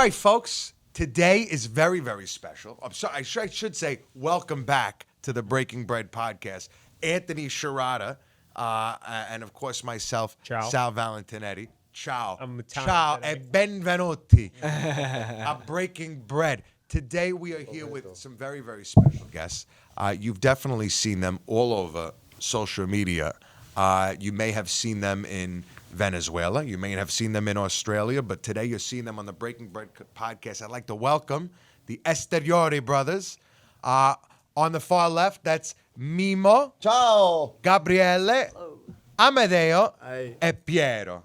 right, folks. Today is very, very special. I'm sorry, I should say welcome back to the Breaking Bread podcast. Anthony Sciarrotta, and of course myself, Ciao. Sal Valentinetti. Ciao. I'm Italian Ciao today. e benvenuti a Breaking Bread. Today we are here with some very, very special guests. You've definitely seen them all over social media. You may have seen them in Venezuela. You may have seen them in Australia, but today you're seeing them on the Breaking Bread podcast. I'd like to welcome the Esteriore Brothers. On the far left, that's Mimo, Ciao. Gabriele, Amedeo, Hi. e Piero,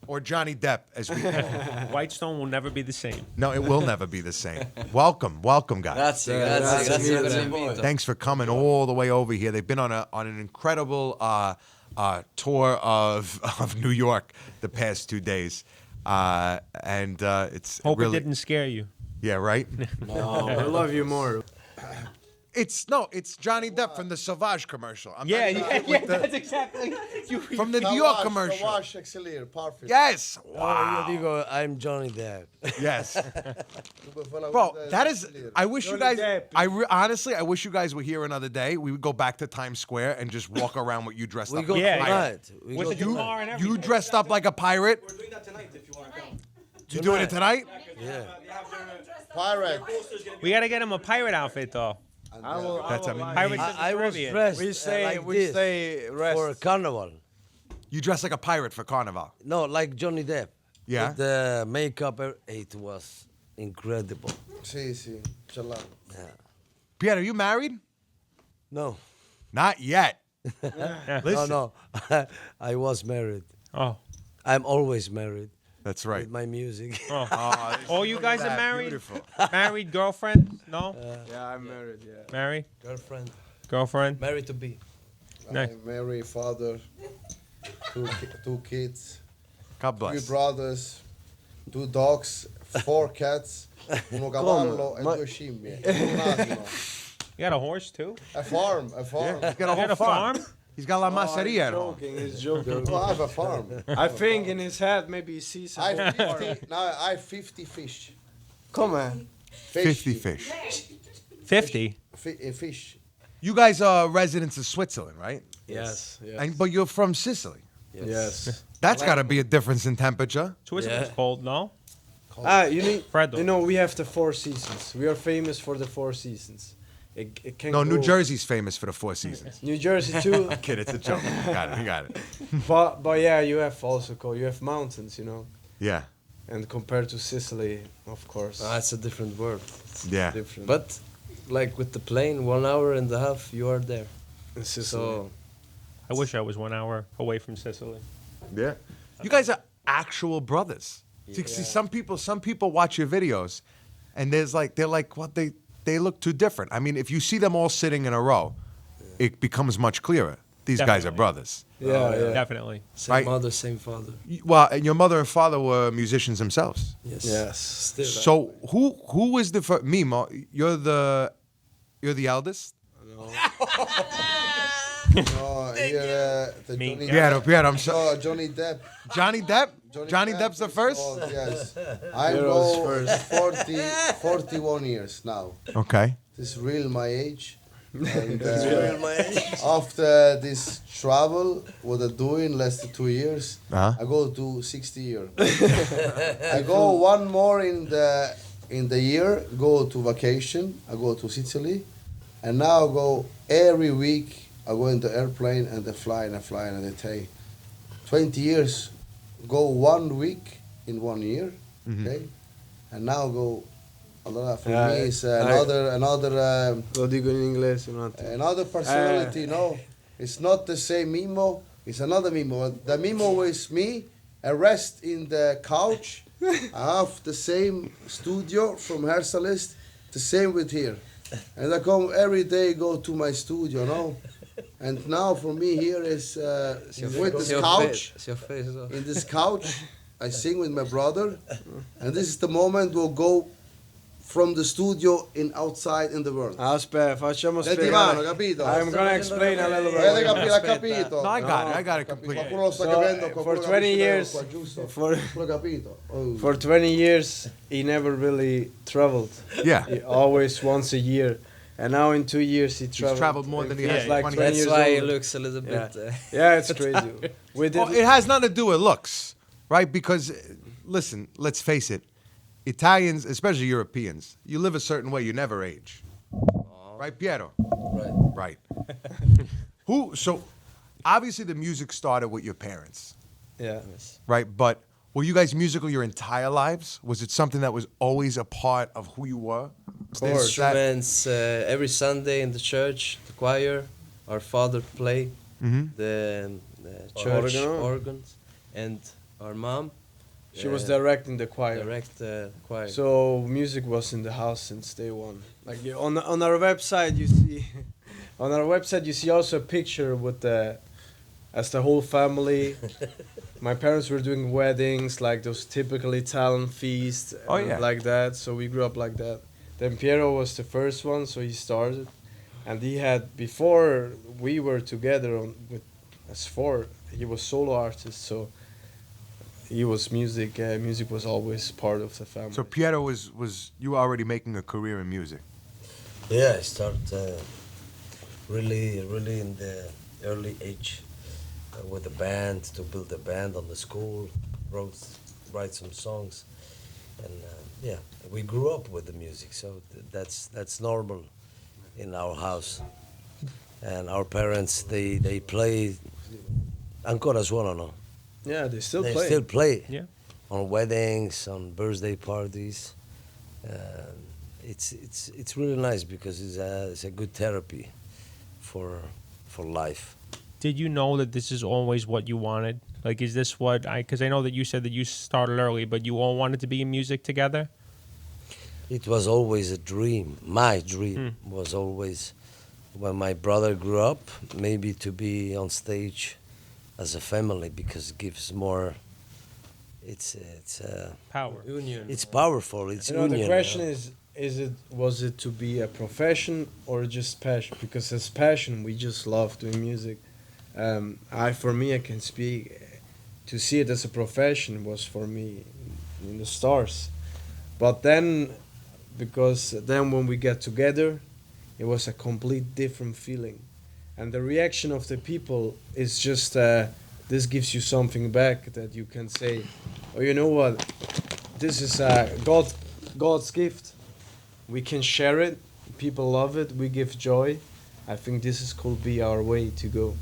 or Johnny Depp, as we call him. Whitestone will never be the same. No, it will never be the same. Welcome, guys. Grazie per l'invito. Thanks for coming all the way over here. They've been on an incredible tour of New York the past 2 days, and it's Hope really it didn't scare you. yeah, right. No, I love you more. It's Johnny Depp from the Sauvage commercial. That's exactly. From the New York commercial. Sauvage, excellier, perfect. Yes. Io Wow. dico, I'm Johnny Depp. Yes. Bro, that is. I wish you guys. Honestly, I wish you guys were here another day. We would go back to Times Square and just walk around with you dressed We up. go like a Yeah, pirate. tonight. We With go the guitar and everything. You dressed up like a pirate. We're doing that tonight if you want to come. You doing it tonight? Yeah. Pirate. We gotta get him a pirate outfit though. That's amazing. Pirates of the I was Caribbean. dressed We stay, like we this stay rest. for carnival. You dress like a pirate for Carnival. No, like Johnny Depp. Yeah? With the makeup, it was incredible. Sì, sì, ce l'ha. Pierre, are you married? No, Not yet. no, Listen. no. I was married. Oh, I'm always married That's right. with my music. all you guys are married. Beautiful. Married, girlfriend? No, Yeah, I'm married, yeah. married, Girlfriend. girlfriend. Married to be. Nice. I'm married, father, two kids, God 3 bless. brothers, 2 dogs, 4 cats, uno cavallo e 2 scimmie. Un asino. You got a horse too? A farm. He's got a You whole got a farm? He's got La Masseria at home. He's joking. No, I have a farm. I think in his head maybe he sees I something. have 50, now I have 50 fish. Come on. 50 fish. 50. Fish. You guys are residents of Switzerland, right? Yes. But you're from Sicily. Yes. That's got to be a difference in temperature. Switzerland's Yeah. cold, no? You know we have the 4 seasons. We are famous for the 4 seasons. It can No, New go- Jersey's famous for the 4 seasons. New Jersey too. Kid, it's a joke. You got it. but yeah, you have also you have mountains, you know. Yeah. And compared to Sicily, of course. It's a different world. Yeah. different. But like with the plane, 1 hour and a half, you are there. in Sicily. So I wish I was 1 hour away from Sicily. Yeah. You guys are actual brothers. See, some people watch your videos, and they're like, what they look too different. I mean, if you see them all sitting in a row, it becomes much clearer. These guys are Definitely. brothers. yeah. Definitely. same Right. mother, same father. Well, and your mother and father were musicians themselves. Yes. Yes. Still. So who was the first? Mimo, you're the eldest. No, here the Me. Johnny Piero, I'm sorry. No, Johnny Depp. Johnny Depp. Johnny Depp's the is first. old, yes. I'm Heroes first. 41 years now. Okay. This is real my age. And Real my age. after this travel, what I'm doing less than 2 years, Uh-huh. I go to 60 years. I go one more in the year, go to vacation. I go to Sicily, and now I go every week. I go in the airplane and I fly and I take 20 years. Go 1 week in 1 year, okay, and now go. For me, it's another Lo dico in inglese un attimo. another personality. No, it's not the same Mimo. It's another Mimo. The Mimo is me. I rest in the couch. I have the same studio from hairstylist. The same with here, and I come every day. Go to my studio. No, and now for me here is with this couch. It's your face. In this couch, I sing with my brother, and this is the moment we'll go from the studio in outside in the world. Aspetta, facciamo Del spiegare. divano, capito? I'm gonna explain a little L'ha bit. capito? No, I got it. I got it completely. Qualcuno lo sta So, capendo, for qualcuno 20 capisce years- qua, giusto? For Qualcuno capito? Oh. for 20 years, he never really traveled. Yeah. He always once a year, and now in 2 years he traveled. traveled more than he has He's like 20 20 That's years why he old. looks a little bit. Yeah, it's crazy. We did. Well, it has nothing to do with looks, right? Because, listen, let's face it, Italians, especially Europeans, you live a certain way, you never age. Right, Piero? Right. Right. So, obviously the music started with your parents, Yeah. right? But were you guys musical your entire lives? Was it something that was always a part of who you were? course. That- Instruments every Sunday in the church, the choir. Our father play the church Organ. organs, and our mom She was directing the choir. direct choir. So music was in the house since day one. Like on our website, you see, on our website you see also a picture with the whole family. My parents were doing weddings, like those typical Italian feasts, Oh, and yeah. like that. So we grew up like that. Then Piero was the first one, so he started, and he had before we were together with as four. He was solo artist, so he was music. Music was always part of the family. So Piero was you were already making a career in music? Yeah, I started really in the early age with a band, to build a band on the school, write some songs, and yeah, we grew up with the music, so that's normal in our house. And our parents, they play ancora suonano. Yeah, they still They play. still play Yeah. on weddings, on birthday parties. It's really nice because it's a good therapy for life. Did you know that this is always what you wanted? Like, is this what because I know that you said that you started early, but you all wanted to be in music together? It was always a dream. My dream was always, when my brother grew up, maybe to be on stage as a family, because it gives more. It's Power. Union. it's powerful. It's You know, union. the question was it to be a profession or just passion? Because as passion, we just love doing music. For me, I can speak. To see it as a profession was for me in the stars. But then, because then when we get together, it was a complete different feeling, and the reaction of the people is just this gives you something back that you can say, oh, you know what, this is God's gift. We can share it. People love it. We give joy. I think could be our way to go.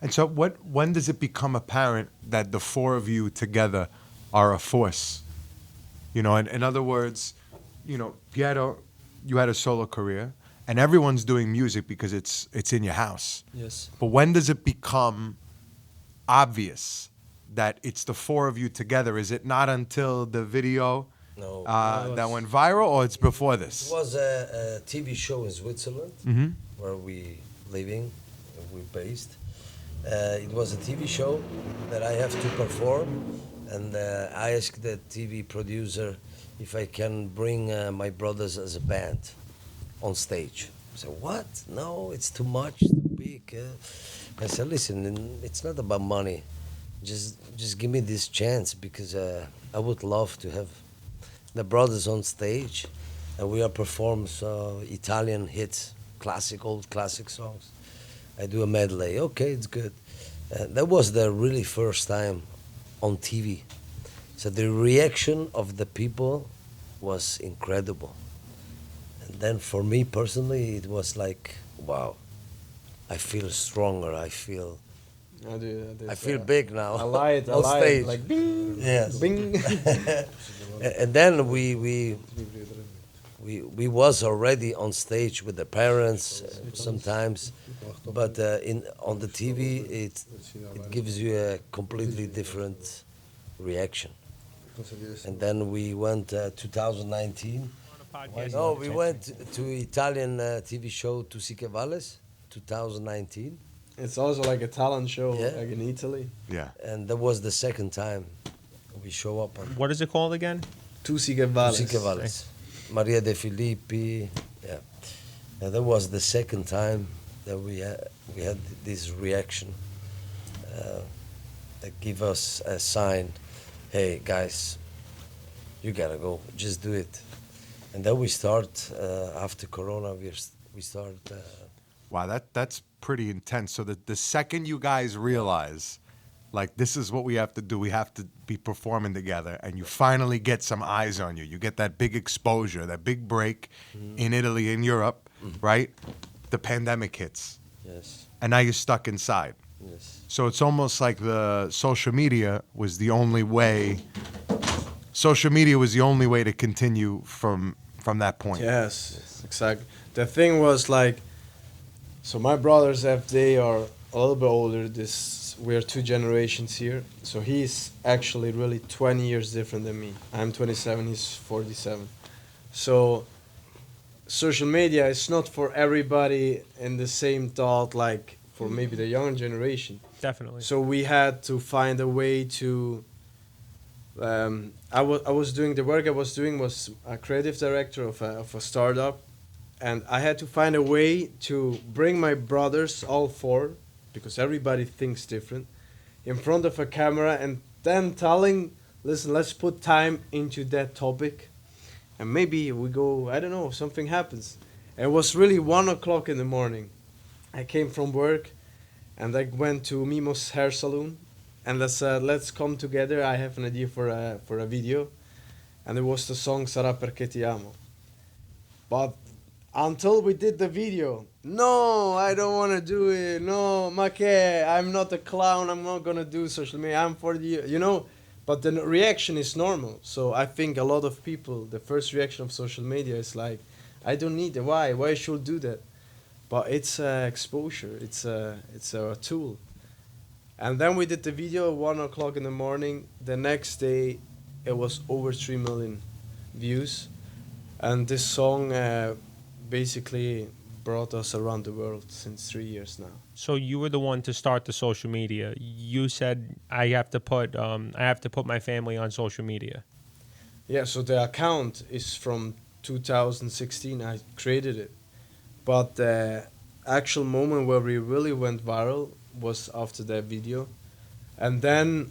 And so when does it become apparent that the four of you together are a force? You know, in other words, you know, Piero, you had a solo career, and everyone's doing music because it's in your house. Yes. But when does it become obvious that it's the four of you together? Is it not until the video No. that went viral, or it's before It this? was a TV show in Switzerland Mhm. where we living, we based. It was a TV show that I have to perform, and I asked the TV producer if I can bring my brothers as a band on stage. I said, what? No, it's too much, too big. I said, listen, it's not about money. Just give me this chance, because I would love to have the brothers on stage, and we are perform Italian hits, old classic songs. I do a medley. Okay, it's good. That was the really first time on TV. So the reaction of the people was incredible. And then for me personally, it was like, wow, I feel stronger. I feel big now. I lied. on stage. Like bing, Yes. bing. And then we was already on stage with the parents sometimes, but on the TV it gives you a completely different reaction. And then we went 2019. No, we went to Italian TV show Tu si che vales, 2019, It's also like a talent show, Yeah. like in Italy. Yeah. and that was the second time we show up on What is it called again? Tu si che Tu vales. si che vales. Maria De Filippi. Yeah, that was the second time that we had this reaction that give us a sign. Hey guys, you gotta go. Just do it. And then we start after Corona. We start. Wow, that's pretty intense. So the second you guys realize, like, this is what we have to do, we have to be performing together, and you finally get some eyes on you. You get that big exposure, that big break in Italy, in Europe, right? The pandemic hits, Yes. and now you're stuck inside. Yes. So it's almost like the social media was the only way. Social media was the only way to continue from that point. Yes, exactly. The thing was like, so my brothers, if they are a little bit older, we're two generations here. So he's actually really 20 years different than me. I'm 27, he's 47. So social media is not for everybody in the same thought like for maybe the younger generation. Definitely. So we had to find a way to. I was doing the work I was doing was a creative director of a startup, and I had to find a way to bring my brothers, all four, because everybody thinks different, in front of a camera and then telling, listen, let's put time into that topic, and maybe we go, I don't know, something happens. And it was really 1:00 in the morning. I came from work, and I went to Mimo's hair salon, and I said, let's come together. I have an idea for a video, and it was the song "Sarà perché ti amo." But until we did the video, no, I don't want to do it. No, ma che, I'm not a clown. I'm not gonna do social media. I'm 40 years, you know. But the reaction is normal. So I think a lot of people, the first reaction of social media is like, I don't need it. Why? Why should do that? But it's exposure. It's a tool. And then we did the video at 1:00 in the morning. The next day, it was over 3 million views. And this song basically brought us around the world since 3 years now. So you were the one to start the social media. You said I have to put my family on social media. Yeah, so the account is from 2016. I created it. But the actual moment where we really went viral was after that video. And then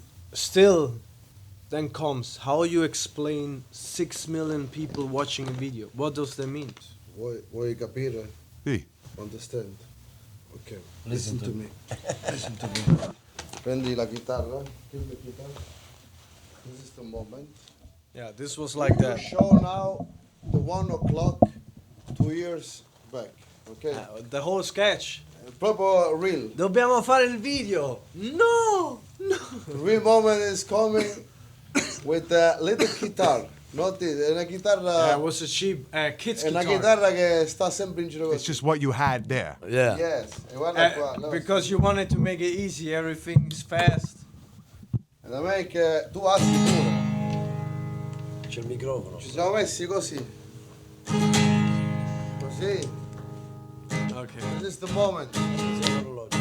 then comes how you explain 6 million people watching a video. What does that mean? Vuoi capire? Sì. Understand? Okay. Listen to me. Listen to me. Prendi la chitarra. Give the guitar. This is the moment. Yeah, this was like You that. show now the 1:00 2 years back. Okay. The whole sketch. Proprio real. Dobbiamo fare il video. No! No! The real moment is coming with a little guitar. Not it. È una chitarra. it was a cheap kid's È una guitar. chitarra che sta sempre in giro It's così. just what you had there. Yeah. Yes. E guarda qua. no. Because you wanted to make it easy, everything's fast. E da me è che tu alzi pure. C'è il microfono. Ci siamo messi così. Così. Okay. This is the moment. Siamo orologi.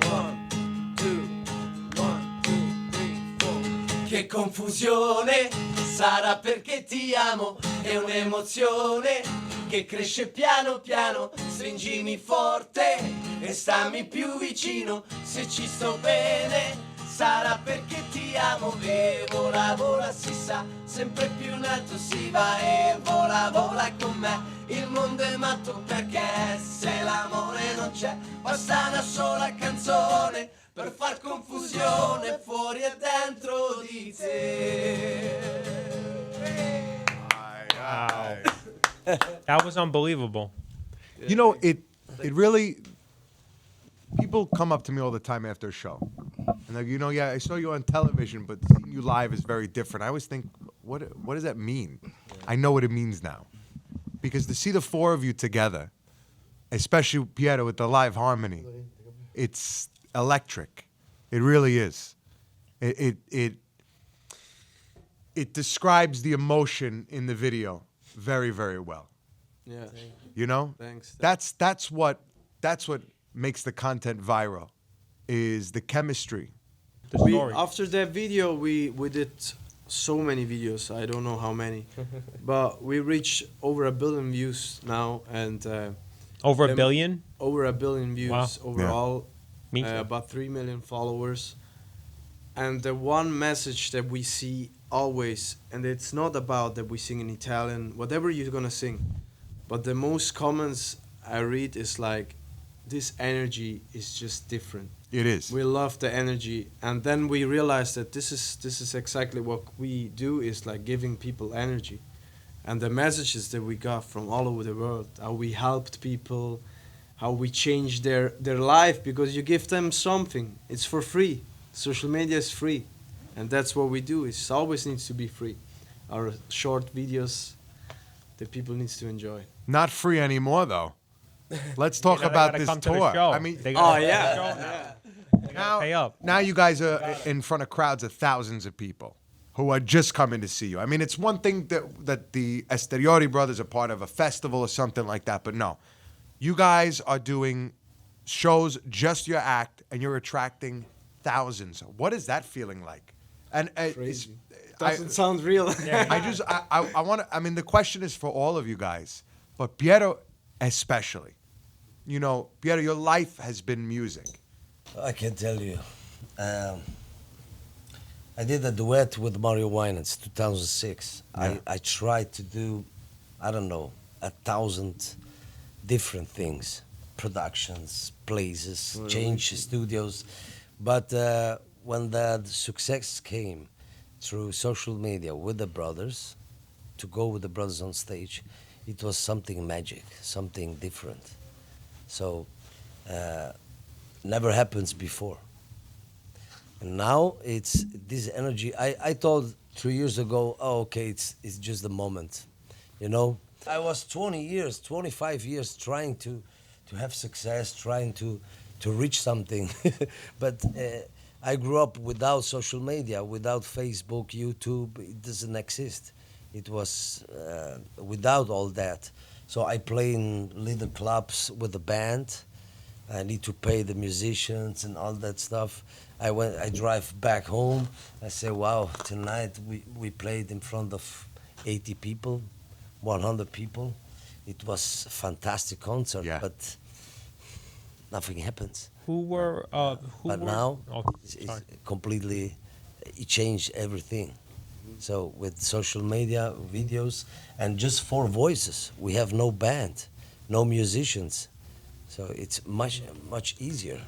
1, 2, 1, 2, 3, 4. Che confusione, sarà perché ti amo, è un'emozione che cresce piano piano, stringimi forte e stammi più vicino, se ci sto bene, sarà perché ti amo e vola, vola si sa, sempre più in alto si va e vola, vola con me. Il mondo è matto perché se l'amore non c'è, basta una sola canzone per far confusione fuori e dentro di te. Wow. That was unbelievable. You know, it really. People come up to me all the time after a show, and they're, you know, yeah, I saw you on television, but seeing you live is very different. I always think, what does that mean? I know what it means now, because to see the four of you together, especially Piero with the live harmony, it's electric. It really is. It describes the emotion in the video very, very well. Yeah. You know, Thanks. that's what makes the content viral, is the chemistry. The story. After that video, we did so many videos. I don't know how many, but we reach over 1 billion views now, and Over a Them- billion? over 1 billion views Wow. overall. Me too. About 3 million followers. And the one message that we see always, and it's not about that we sing in Italian, whatever you're gonna sing, but the most comments I read is like, this energy is just different. It is. We love the energy, and then we realize that this is exactly what we do, is like giving people energy, and the messages that we got from all over the world, how we helped people, how we changed their life, because you give them something. It's for free. Social media is free, and that's what we do. It always needs to be free. Our short videos that people needs to enjoy. Not free anymore, though. Let's talk You know, they about gotta this come to the tour. show. I mean, They gotta Oh come to the yeah. show now. They gotta now, pay up. now you guys are in front of crowds of thousands of people who are just coming to see you. I mean, it's one thing that the Esteriore Brothers are part of a festival or something like that, but no. You guys are doing shows, just your act, and you're attracting thousands. What is that feeling like? And Crazy. Doesn't sound real. I want to. I mean, the question is for all of you guys, but Piero especially. You know, Piero, your life has been music. I can tell you. I did a duet with Mario Winans, 2006. Yeah. I tried to do, I don't know, 1,000 different things, productions, places, change studios. But when the success came through social media with the brothers, to go with the brothers on stage, it was something magic, something different. So, never happens before. And now it's this energy. I thought 3 years ago, oh, okay, it's just the moment, you know. I was 20 years, 25 years trying to have success, trying to reach something, but I grew up without social media, without Facebook, YouTube. It doesn't exist. It was without all that. So I play in little clubs with the band. I need to pay the musicians and all that stuff. I drive back home. I say, wow, tonight we played in front of 80 people, 100 people. It was a fantastic concert, Yeah. but nothing happens. Who were? But now Oh, it's sorry. completely, it changed everything. So with social media, videos, and just 4 voices, we have no band, no musicians. So it's much easier.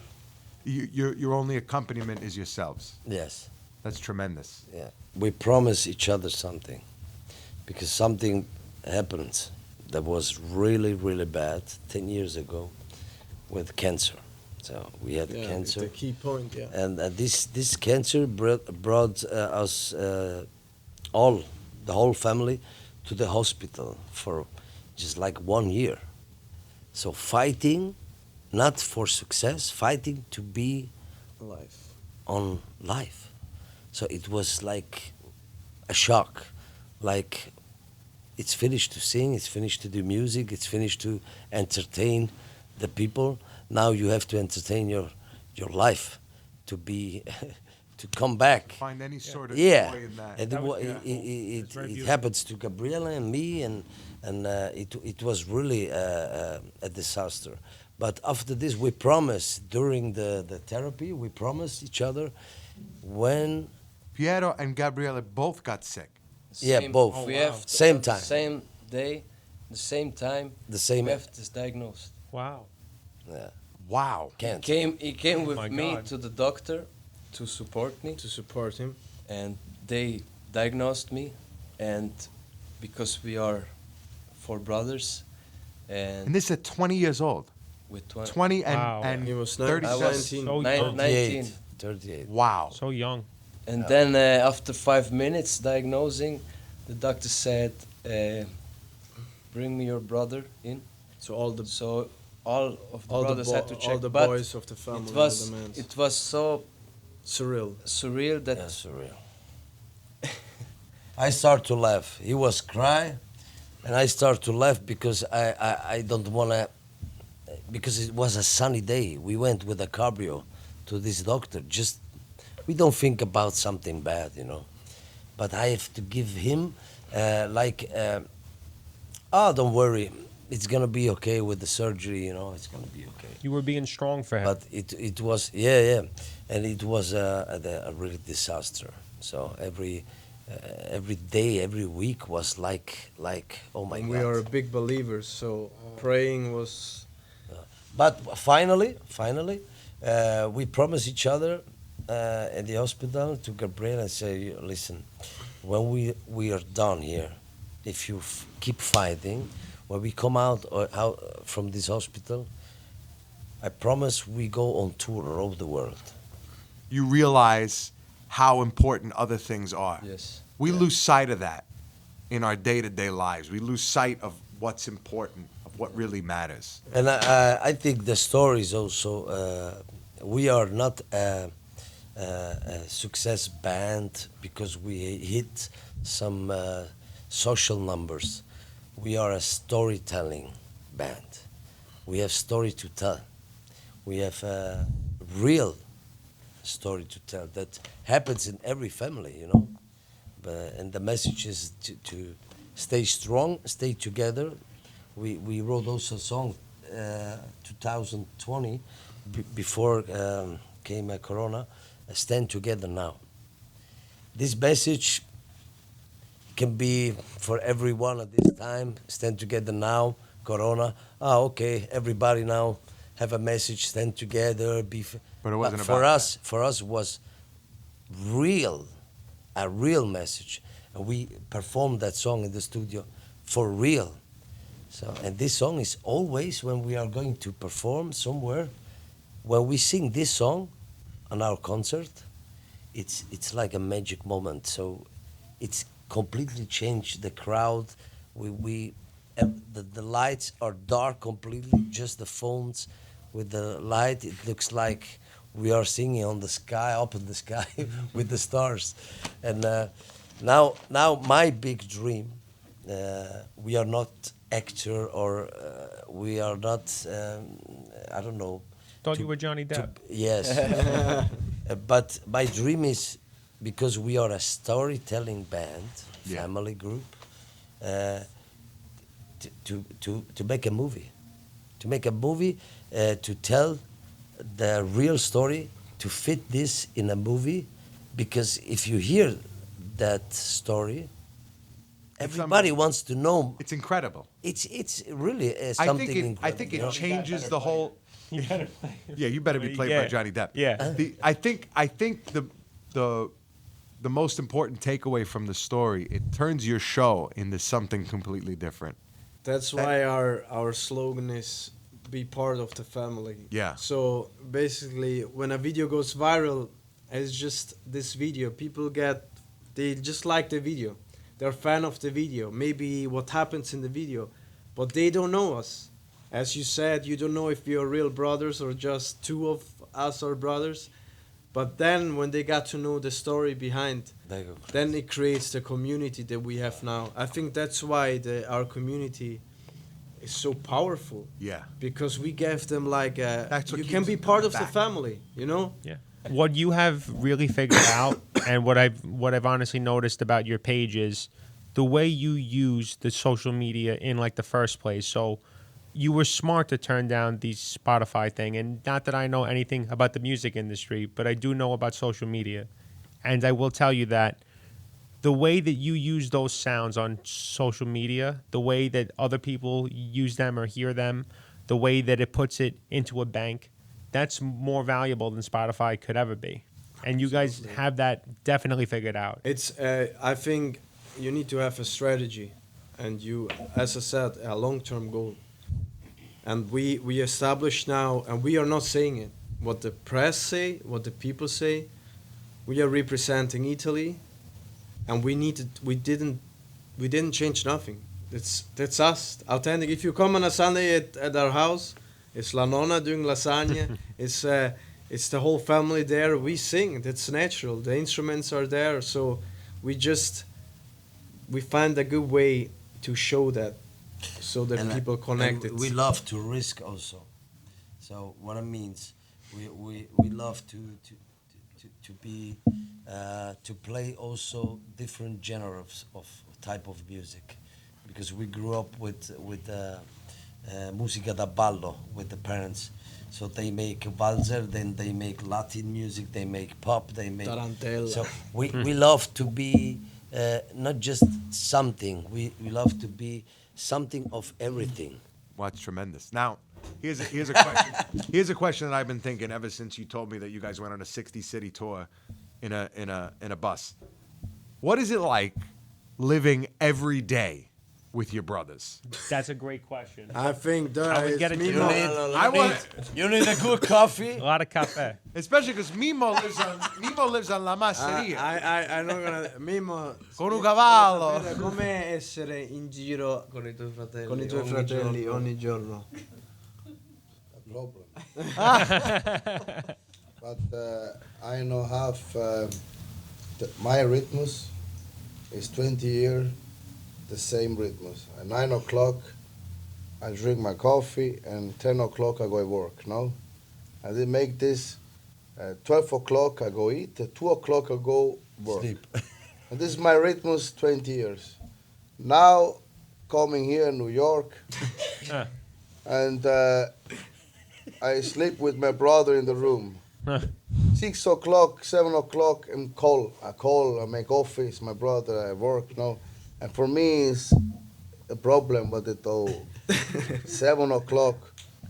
Your only accompaniment is yourselves. Yes. That's tremendous. Yeah, we promise each other something, because something happened that was really, really bad 10 years ago with cancer. So we had cancer, The key point, yeah. and this cancer brought us the whole family to the hospital for just like 1 year. So fighting, not for success, fighting to be Life. on life. So it was like a shock. Like, it's finished to sing, it's finished to do music, it's finished to entertain the people. Now you have to entertain your life to be to come back. Find any sort of Yeah, joy in that. and That was it, beautiful. it, It's very it beautiful. happens to Gabriela and me, and it was really a disaster. But after this, we promised during the therapy, we promised each other when Piero and Gabriele both got sick. Yeah, both. We wow. have Same on time. The same day, the same time. the same We have this diagnosed. Wow. Wow. can't. He came with my me God. to the doctor to support me, To support him. and they diagnosed me, and because we are 4 brothers, And and this is at 20 years old. with 20 and, Wow. and He was 37. 19. So nine- young. 19. 38. Wow. So young. And then after 5 minutes diagnosing, the doctor said, "Bring me your brother in." So all the So all of the all the brothers had to check. all the but boys of the family, it was the men. it was so Surreal. surreal that Yeah, surreal. I start to laugh. He was cry, and I start to laugh because I don't wanna, because it was a sunny day. We went with a cabrio to this doctor. Just we don't think about something bad, you know. but I have to give him oh, don't worry, it's gonna be okay with the surgery. It's gonna be okay. You were being strong for him. But it was yeah, and it was a really disaster. So every day, every week was like oh my And God. we are big believers, so praying was. But finally, we promised each other at the hospital to Gabriel and say, listen, when we are done here, if you keep fighting, when we come out from this hospital, I promise we go on tour all over the world. You realize how important other things are. Yes. We lose sight of that in our day-to-day lives. We lose sight of what's important, of what really matters. And I think the story is also, we are not a success band because we hit some social numbers. We are a storytelling band. We have story to tell. We have a real story to tell that happens in every family, and the message is to stay strong, stay together. We wrote also a song 2020 before came Corona, stand together now. This message can be for everyone at this time, stand together now, Corona. Okay, everybody now have a message, stand together. But it wasn't for about us. For us, was a real message, and we performed that song in the studio for real. So, and this song is always when we are going to perform somewhere, when we sing this song on our concert, it's like a magic moment. So, it's completely changed the crowd. The lights are dark completely, just the phones with the light. It looks like we are singing on the sky, up in the sky with the stars. And now my big dream, we are not actor or we are not, I don't know. Thought you were Johnny Depp. Yes. But my dream is, because we are a storytelling band, Yeah. family group, to make a movie. To make a movie, to tell the real story, to fit this in a movie, because if you hear that story, everybody wants to know. It's incredible. It's really I something think it, incredible. I think you it know? changes the whole. Yeah, you better be played by Yeah. Johnny Depp. Yeah. I think the most important takeaway from the story, it turns your show into something completely different. That's why our slogan is be part of the family. Yeah. So basically, when a video goes viral, it's just this video. They just like the video. They're fan of the video. Maybe what happens in the video, but they don't know us. As you said, you don't know if we are real brothers or just two of us are brothers. But then when they got to know the story behind, They go then it creates the community that we have now. I think that's why our community is so powerful, Yeah. because we gave them like That's what you keeps can be them part coming of the back. family, you know? Yeah. What you have really figured out, and what I've honestly noticed about your page is the way you use the social media in like the first place. So you were smart to turn down the Spotify thing, and not that I know anything about the music industry, but I do know about social media, and I will tell you that the way that you use those sounds on social media, the way that other people use them or hear them, the way that it puts it into a bank, that's more valuable than Spotify could ever be. And you guys have that definitely figured out. It's I think you need to have a strategy, and you, as I said, a long-term goal. And we establish now, and we are not saying it. What the press say, what the people say, we are representing Italy, and we didn't change nothing. That's us, authentic. If you come on a Sunday at our house, it's La Nonna doing lasagna. It's the whole family there. We sing. That's natural. The instruments are there. So we find a good way to show that, so that And, people connect and it. we love to risk also. So what it means, we love to to be to play also different genres of type of music, because we grew up with musica da ballo with the parents. So they make valzer, then they make Latin music, they make pop, they make. Tarantella. So we love to be not just something. We love to be something of everything. Well, that's tremendous. Now, here's a question. Here's a question that I've been thinking ever since you told me that you guys went on a 60-city tour in a bus. What is it like living every day with your brothers? That's a great question. I think that I was is getting to Mimo. that. You need a good coffee. A lot of cafe. Especially because Mimo lives on La Masseria. I'm not gonna Mimo. Con un cavallo. Com'è essere in giro Con i tuoi fratelli. con i tuoi ogni fratelli giorno. ogni giorno? A problem. But I know half my rhythms is 20 years the same rhythms. At 9 o'clock I drink my coffee and 10 o'clock I go to work. No, I did make this. 12 o'clock I go eat. At 2 o'clock I go work. Sleep. And this is my rhythms 20 years. Now coming here in New York and I sleep with my brother in the room. 6 o'clock, 7 o'clock, I call, I make office, my brother, I work, no. And for me, it's a problem with it all. 7 o'clock,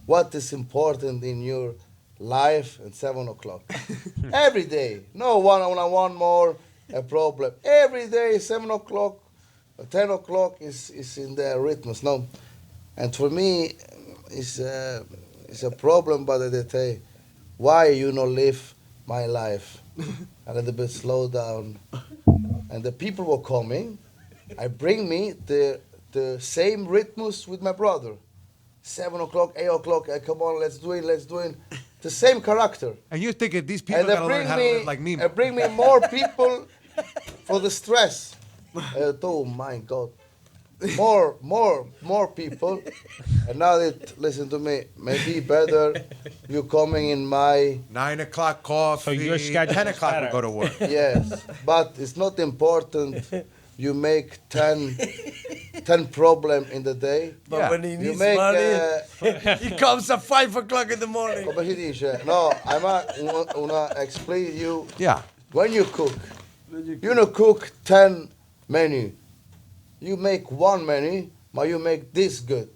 what is important in your life at 7 o'clock? Every day, no one more, a problem. Every day, 7 o'clock, 10 o'clock is in the rhythms, no. And for me, it's a problem, but they say, why you not live my life? A little bit slow down. And the people were coming. I bring me the same rhythms with my brother. 7 o'clock, 8 o'clock, come on, let's do it. The same character. And you're thinking these people And they gotta learn how to live like me. bring me more people for the stress. Oh my God. More people. And now they listen to me. Maybe better you coming in my 9 o'clock coffee. So your schedule 10 is o'clock we better. go to work. yes, but it's not important. You make 10 problem in the day. But Yeah. when he You needs make money, he comes at 5 o'clock in the morning. come si dice? No, I'm una explain you Yeah. when you cook. You don't cook 10 menu. You make one menu, but you make this good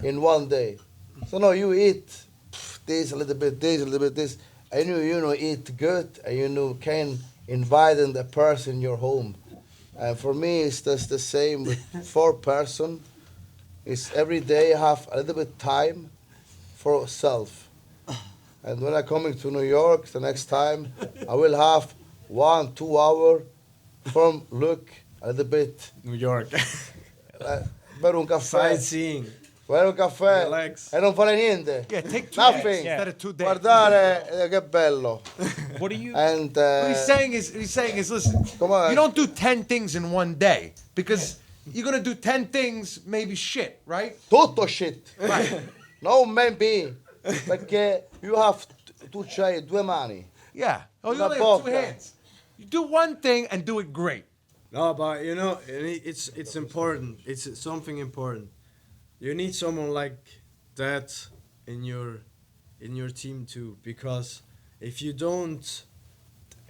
in one day. So no, you eat this a little bit, this, and you know eat good, and you know can invite the person in your home. And for me, it's just the same with 4 person. It's every day have a little bit time for self. And when I'm coming to New York the next time, I will have 1-2 hour from look a little bit. New York. Bere un caffè. Sightseeing. Bere un caffè Relax. e non fare niente. Yeah, take 2 Nothing. days instead of 2 days. Guardare che bello. What do you? And What he's saying is, listen, Come on. you don't do 10 things in one day because you're gonna do 10 things, maybe shit, right? tutto shit. Right. No maybe. Perché tu c'hai 2 mani. Yeah. Oh, you Una only have 2 bocca. hands. You do one thing and do it great. No, but you know, it's important. It's something important. You need someone like that in your team too, because if you don't,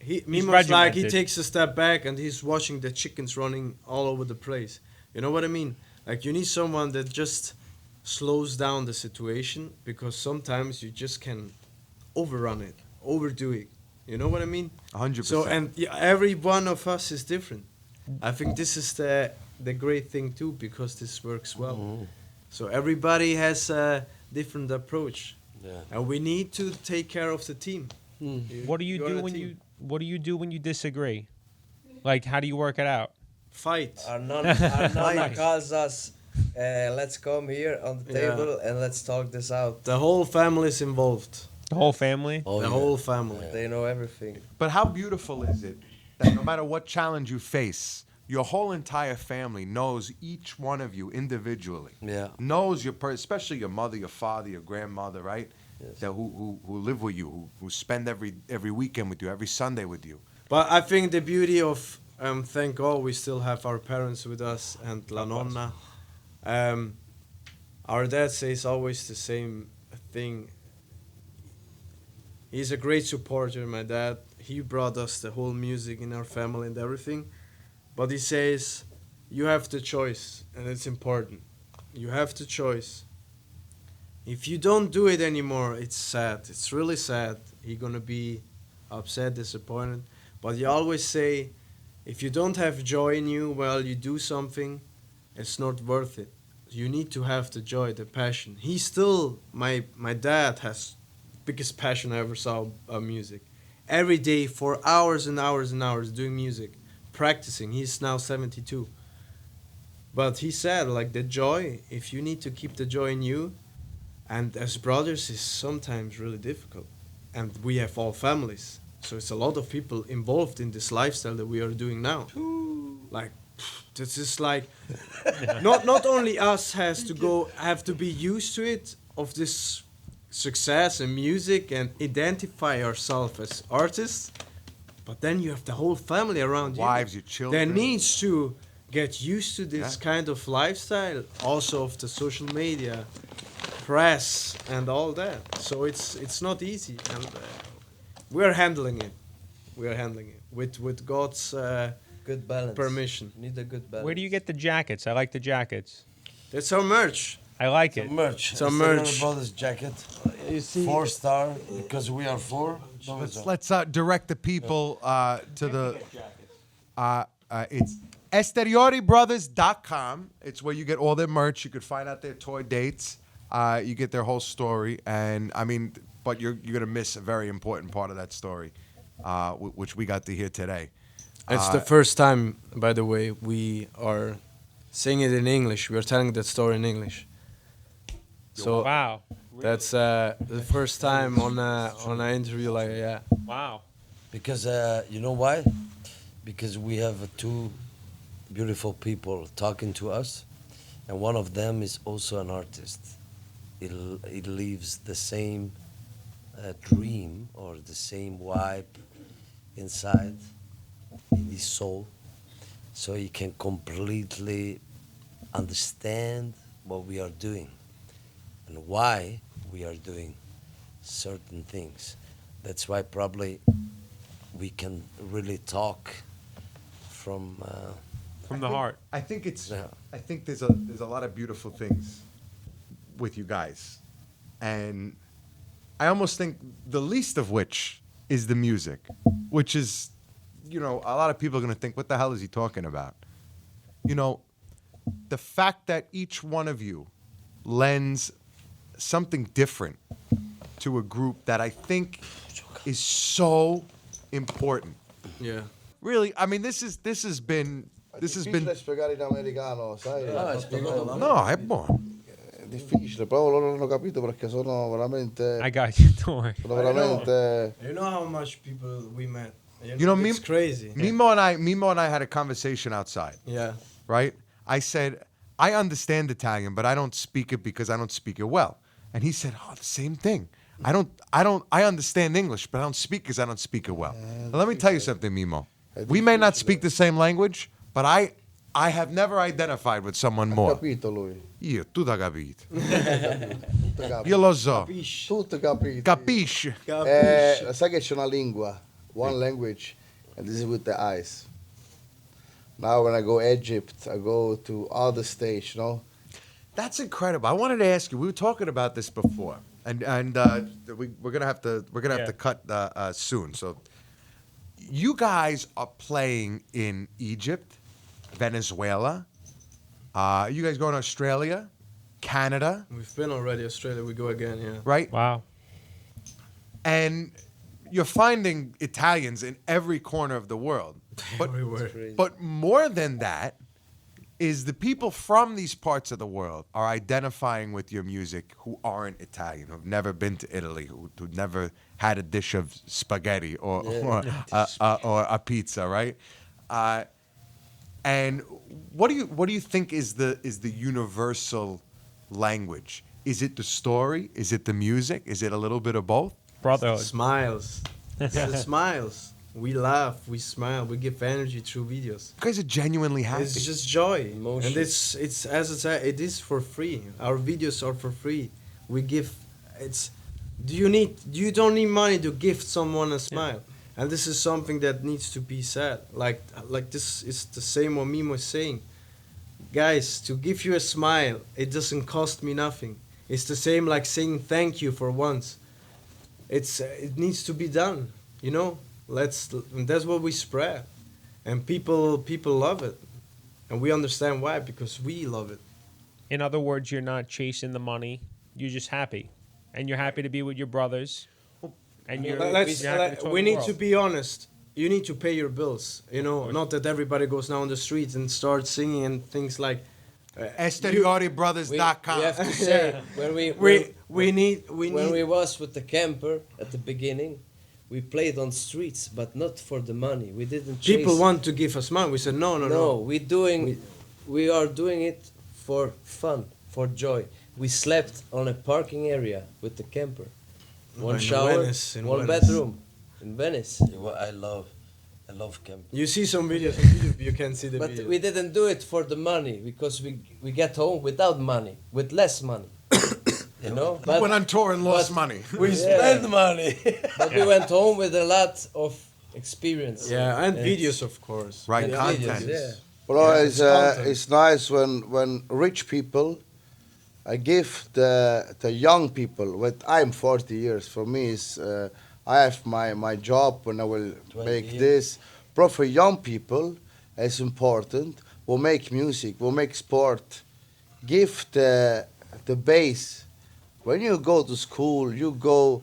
Mimo's like he regimented. takes a step back and he's watching the chickens running all over the place. You know what I mean? Like you need someone that just slows down the situation, because sometimes you just can overrun it, overdo it. You know what I mean? 100%. So and every one of us is different. I think this is the great thing too, because this works well. So everybody has a different approach, Yeah. and we need to take care of the team. What do you You're do the when team. What do you do when you disagree? Like, how do you work it out? Fight. Our nonna calls us, let's come here on the Yeah. table and let's talk this out. The whole family is involved. The whole family. Oh, The yeah. whole family. They know everything. But how beautiful is it that no matter what challenge you face, your whole entire family knows each one of you individually. Yeah. Knows your especially your mother, your father, your grandmother, right? Yes. who live with you, who spend every weekend with you, every Sunday with you. But I think the beauty of thank God we still have our parents with us and La Nonna. Our dad says always the same thing. He's a great supporter, my dad. He brought us the whole music in our family and everything. But he says, you have the choice, and it's important. You have the choice. If you don't do it anymore, it's sad. It's really sad. You're gonna be upset, disappointed. But you always say, if you don't have joy in you while you do something, it's not worth it. You need to have the joy, the passion. He still, my dad has biggest passion I ever saw of music. Every day for hours and hours and hours doing music, practicing. He's now 72. But he said, like, the joy, if you need to keep the joy in you, and as brothers is sometimes really difficult. And we have all families. So it's a lot of people involved in this lifestyle that we are doing now. Like, this is like, not only us have to be used to it, of this success and music and identify ourselves as artists, but then you have the whole family around you. Wives, your children. That needs to get used to this kind of lifestyle, also of the social media, press, and all that. So it's not easy, and we're handling it. We are handling it with God's Good balance. permission. You need a good balance. Where do you get the jackets? I like the jackets. That's our merch. I like it. Merch. It's a Esteriore merch. Brothers jacket. You see, 4-star because we are 4. Let's direct the people to the. It's EsterioriBrothers.com. It's where you get all their merch. You could find out their tour dates. You get their whole story, and I mean, but you're gonna miss a very important part of that story, which we got to hear today. it's the first time, by the way, we are saying it in English. We are telling that story in English. So Wow. that's the first time on an interview like yeah. Wow. Because you know why? Because we have 2 beautiful people talking to us, and one of them is also an artist. It lives the same dream or the same vibe inside in his soul, so he can completely understand what we are doing and why we are doing certain things. That's why probably we can really talk from The heart. I think it's. Yeah. I think there's a lot of beautiful things with you guys, and I almost think the least of which is the music, which is, a lot of people are gonna think, what the hell is he talking about? The fact that each one of you lends something different to a group that I think is so important. Yeah. Really, I mean, this has been. Difficile spiegare in americano, sai? No, è buono. È difficile, però loro non hanno capito perché sono veramente. I got you. Don't worry. Sono veramente. You know how much people we met. You know, it's crazy. Mimo and I had a conversation outside, Yeah. right? I said, I understand Italian, but I don't speak it because I don't speak it well. And he said, oh, the same thing. I understand English, but I don't speak because I don't speak it well. Now, let me tell you something, Mimo. We may not speak the same language, but I have never identified with someone more. Capito lui. Io, tu t'hai capito. Tutto capito. Io lo so. Tutto capito. Capisci? Sai che c'è una lingua, one language, and this is with the eyes. Now when I go Egypt, I go to other states, That's incredible. I wanted to ask you. We were talking about this before, and we're gonna have to cut soon. So, you guys are playing in Egypt, Venezuela. You guys going to Australia, Canada, We've been already Australia. We go again. Yeah. right? Wow. And you're finding Italians in every corner of the world. But Everywhere. But more than that is the people from these parts of the world are identifying with your music who aren't Italian, who've never been to Italy, who've never had a dish of spaghetti or a pizza, right? And what do you think is the universal language? Is it the story? Is it the music? Is it a little bit of both? Brotherhood. Smiles. It's the smiles. We laugh, we smile, we give energy through videos. You guys are genuinely happy. It's just joy, Emotion. and it's as I said, it is for free. Our videos are for free. We give. It's. You don't need money to gift someone a smile, and this is something that needs to be said. Like this is the same what Mimo is saying. Guys, to give you a smile, it doesn't cost me nothing. It's the same like saying thank you for once. It needs to be done, you know. And that's what we spread, and people love it, and we understand why, because we love it. In other words, you're not chasing the money. You're just happy, and you're happy to be with your brothers. And you're, you're happy to tour We the need to world. be honest. You need to pay your bills. You know, not that everybody goes down the streets and starts singing and things like. EsteriorBrothers.com. We have to say when we was with the camper at the beginning, we played on streets, but not for the money. We didn't. Chase. People want to give us money. We said no. We are doing it for fun, for joy. We slept on a parking area with the camper, one In shower, Venice, in one Venice. bedroom, in Venice. I love camping. You see some videos on YouTube. You can see the But video. we didn't do it for the money because we get home without money, with less money. You know, but Went on tour and lost but- money. We spend money. but we went home with a lot of experience. Yeah, and videos, of course. Right, And content. videos, yeah. Well, it's content. it's nice when rich people give the young people. What I'm 40 years. For me, is I have my job when I will 20 make years. this. But for young people, it's important. We'll make music. We'll make sport. Give the base. When you go to school, you go.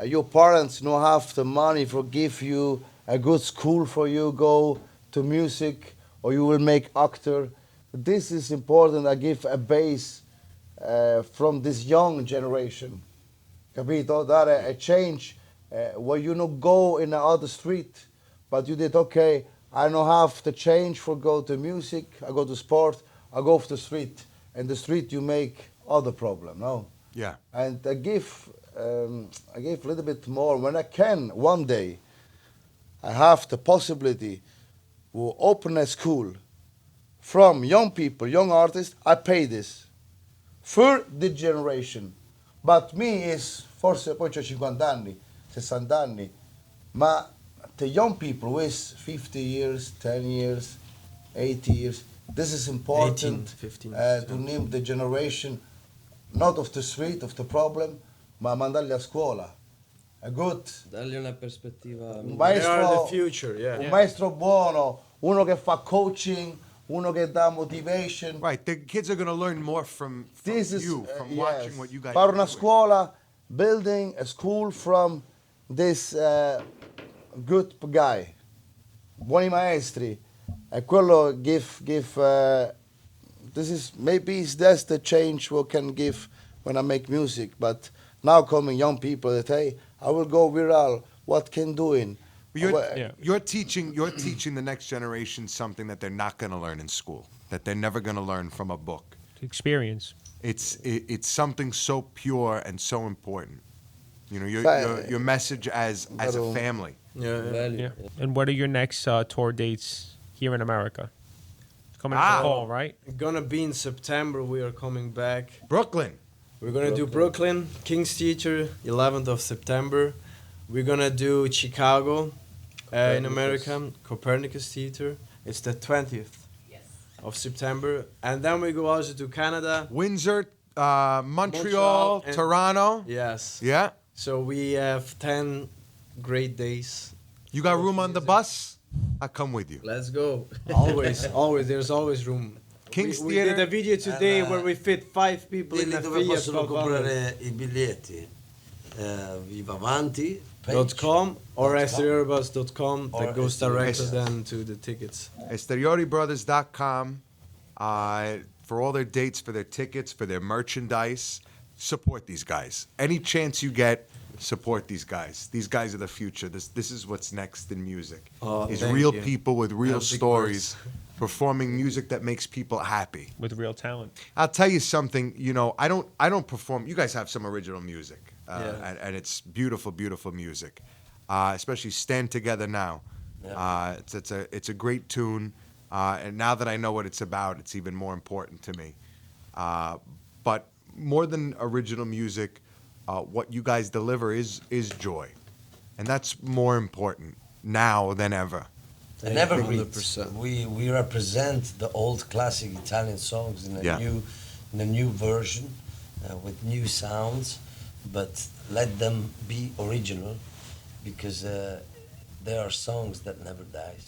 Your parents don't have the money for give you a good school for you. Go to music, or you will make actor. This is important. I give a base from this young generation. Capito? That a change where you not go in the other street, but you did okay. I don't have the change for go to music. I go to sport. I go off the street. And the street you make other problem. No. Yeah. And I give a little bit more when I can. One day, I have the possibility to open a school from young people, young artists. I pay this for the generation, but me is forse poi c'ho 50 anni, 60 anni, ma the young people with 50 years, 10 years, 80 years. This is important 15, to name the generation. Not of the street, of the problem, ma mandarli a scuola. A good, Dargli una prospettiva. un They are the maestro, future. Yeah. un maestro buono, uno che fa coaching, uno che dà motivation. Right, the kids are going to learn more from This is you, from yes. watching what you guys Fare are una doing. scuola, building a school from this good guy, buoni maestri, e quello give. This is maybe that's the change we can give when I make music. But now coming young people that hey, I will go viral. What can doing? You're teaching the next generation something that they're not going to learn in school, that they're never going to learn from a book. Experience. It's something so pure and so important. You know, your message as a family. Yeah. Value. Yeah. And what are your next tour dates here in America? Coming in the fall, right? Gonna be in September. We are coming back. Brooklyn. We're gonna do Brooklyn, King's Theater, 11th of September. We're gonna do Chicago, in America, Copernicus Theater. It's the 20th of September, and then we go also to Canada. Windsor, Montreal, and- Toronto. Yes. Yeah. So we have 10 great days. You got room on the bus? I'll come with you. Let's go. Always. There's always room. King's we Theater. did a video today where we fit 5 people in Dilli a dove Fiat possono 1200. comprare i biglietti. Viva Avanti. .com or .com. EsterioreBrothers.com Or that goes directly Esteriore. then to the tickets. EsteriorBrothers.com for all their dates, for their tickets, for their merchandise. Support these guys. Any chance you get, support these guys. These guys are the future. This is what's next in music. Oh, is thank real you. people with real Big stories performing music that makes people happy. With real talent. I'll tell you something. You know, I don't perform. You guys have some original music, Yeah. and it's beautiful, beautiful music. Especially "Stand Together Now." Yeah. It's a great tune, and now that I know what it's about, it's even more important to me. But more than original music, what you guys deliver is joy, and that's more important now than ever. It never 100%. reads. We represent the old classic Italian songs in a Yeah. new version with new sounds, but let them be original because there are songs that never dies.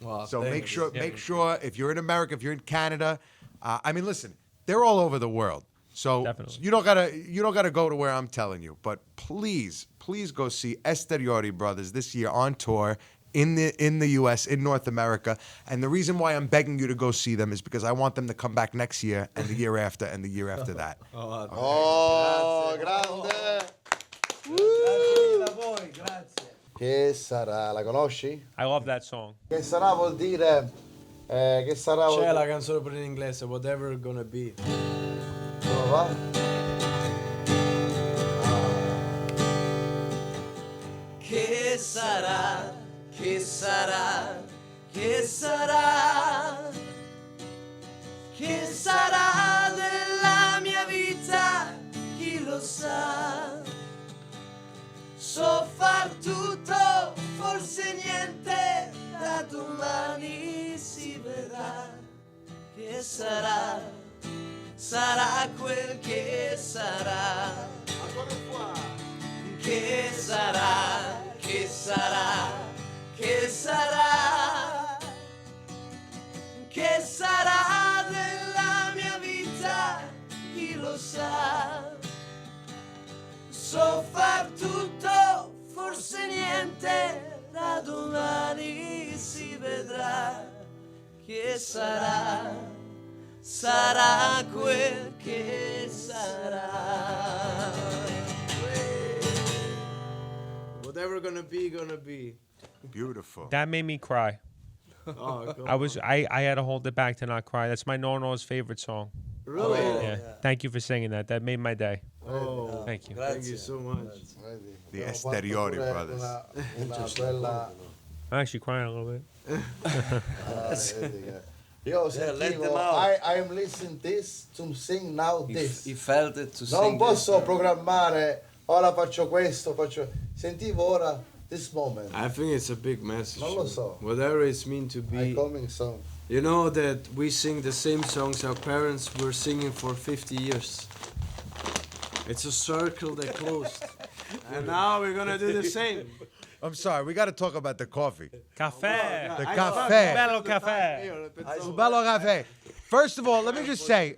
Wow, So thank make you. sure if you're in America, if you're in Canada, I mean, listen, they're all over the world. So Definitely. you don't gotta go to where I'm telling you, but please go see Esteriore Brothers this year on tour in the U.S. in North America. And the reason why I'm begging you to go see them is because I want them to come back next year and the year after and the year after that. Oh, grande! Che sarà? La conosci? I love that song. Che sarà vuol dire... che sarà vuol C'è la dire... canzone per in inglese, whatever gonna be. Come va? Che sarà, che sarà, che sarà, che sarà della mia vita, chi lo sa. So far tutto, forse niente, da domani si vedrà. Che sarà, sarà quel che sarà. Che sarà, che sarà, che sarà, che sarà della mia vita, chi lo sa. So far tutto, forse niente, da domani si vedrà. Che sarà, sarà quel che sarà. Whatever gonna be, gonna be. Beautiful. That made me cry. Oh, come I had to hold it back to not cry. That's my Nono's favorite song. Really? Yeah. Thank you for singing that. That made my day. Oh, Thank you. thank you so much. The Abbiamo fatto Esteriore pure Brothers. una bella... I'm actually crying a little bit. vedi che- Io let sentivo, them out. I'm listening this to sing now this. He felt it to Non sing posso this. programmare, ora faccio questo, faccio... Sentivo ora this moment. I think it's a big message. Non lo so. Whatever it's meant to I be. coming song. You know that we sing the same songs our parents were singing for 50 years. It's a circle that closed. And now we're gonna do the same. I'm sorry, we got to talk about the coffee. Cafe. The cafe. Bello cafe. Bello cafe. First of all, let me just say,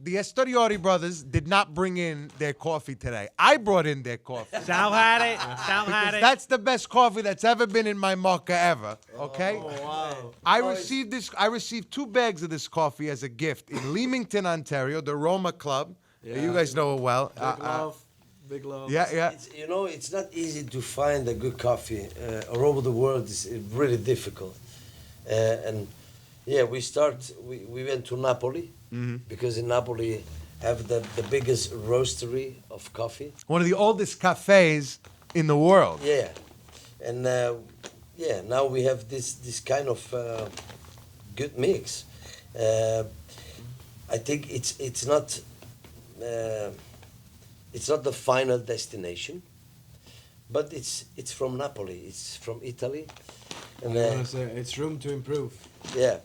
the Esteriore Brothers did not bring in their coffee today. I brought in their coffee. Sal had it. Sal had it. That's the best coffee that's ever been in my mocha ever. Okay? Oh, wow. I received 2 bags of this coffee as a gift in Leamington, Ontario, the Roma Club. Yeah. You guys know it well. Big love. Big love. Yeah. It's not easy to find a good coffee all over the world. It's really difficult. And yeah, we went to Napoli because in Napoli have the biggest roastery of coffee. One of the oldest cafes in the world. Yeah, and now we have this kind of good mix. I think it's not the final destination, but it's from Napoli. It's from Italy, I and wanna say it's room to improve. yeah.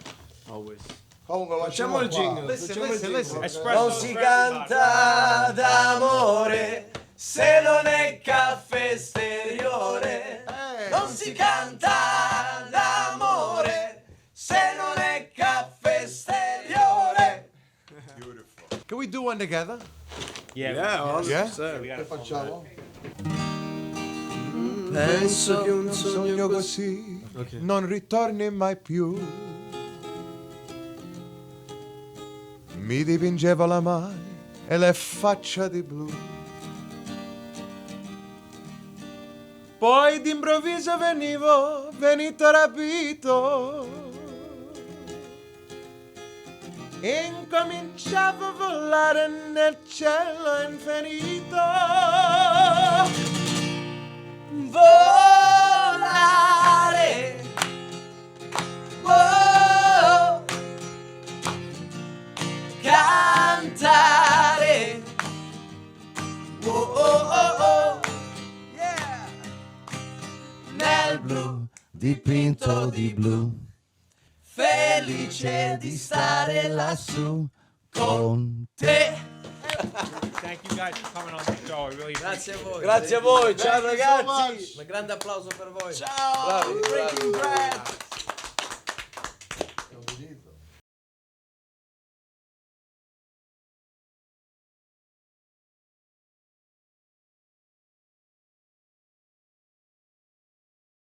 Always. Comunque lo Facciamo il jingle. Listen. Espresso Non si canta d'amore se non è caffè esteriore. Non si canta d'amore se non è caffè esteriore. Can we do one together? Yeah. Yeah, Yeah? 100%. Che facciamo? Penso che un Sogno così Ok. non ritorni mai più. Mi dipingevo la mano e le faccia di blu. Poi d'improvviso venito rapito incominciavo a volare nel cielo infinito. Volare, oh, cantare, oh, oh, oh, oh, yeah. Nel blu, dipinto di blu, felice di stare lassù con te. Thank you guys for coming on the show. I really Grazie a voi. Grazie a voi, ciao Thank you so ragazzi. much. Un grande applauso per voi. Ciao, Breaking Bread.